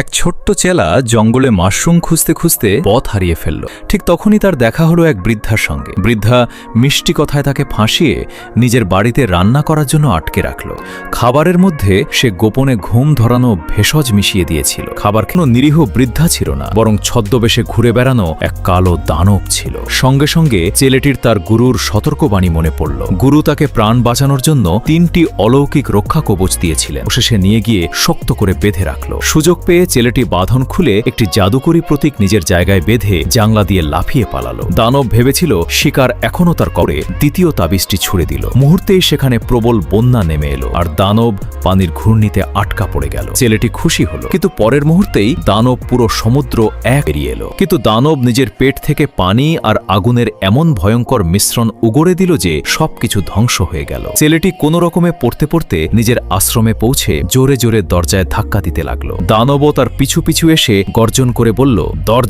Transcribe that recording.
এক ছোট্ট চেলা জঙ্গলে মাশরুম খুঁজতে খুঁজতে পথ হারিয়ে ফেলল। ঠিক তখনই তার দেখা হলো এক বৃদ্ধার সঙ্গে। বৃদ্ধা মিষ্টি কথায় তাকে ফাঁসিয়ে নিজের বাড়িতে রান্না করার জন্য আটকে রাখল। খাবারের মধ্যে সে গোপনে ঘুম ধরানো ভেষজ মিশিয়ে দিয়েছিল। খাবার কোনো নিরীহ বৃদ্ধা ছিল না, বরং ছদ্মবেশে ঘুরে বেড়ানো এক কালো দানব ছিল। সঙ্গে সঙ্গে ছেলেটির তার গুরুর সতর্কবাণী মনে পড়ল। গুরু তাকে প্রাণ বাঁচানোর জন্য 3টি অলৌকিক রক্ষা কবচ দিয়েছিলেন। সে নিয়ে গিয়ে শক্ত করে বেঁধে রাখল। সুযোগ পেয়ে ছেলেটি বাঁধন খুলে একটি জাদুকরী প্রতীক নিজের জায়গায় বেঁধে জাংলা দিয়ে লাফিয়ে পালালো। দানব ভেবেছিল শিকার এখনো তার করে, দ্বিতীয় তাবিজটি ছুড়ে দিল। মুহূর্তেই সেখানে প্রবল বন্যা নেমে এলো, আর দানব পানির ঘূর্ণিতে আটকা পড়ে গেল। ছেলেটি খুশি হলো, কিন্তু পরের মুহূর্তেই দানব পুরো সমুদ্র এক এড়িয়ে এলো। কিন্তু দানব নিজের পেট থেকে পানি আর আগুনের এমন ভয়ঙ্কর মিশ্রণ উগরে দিল যে সবকিছু ধ্বংস হয়ে গেল। ছেলেটি কোনো রকমে পড়তে পড়তে নিজের আশ্রমে পৌঁছে জোরে জোরে দরজায় ধাক্কা দিতে লাগলো। দানবও তার পিছু পিছু এসে গর্জন করে বলল, দরজা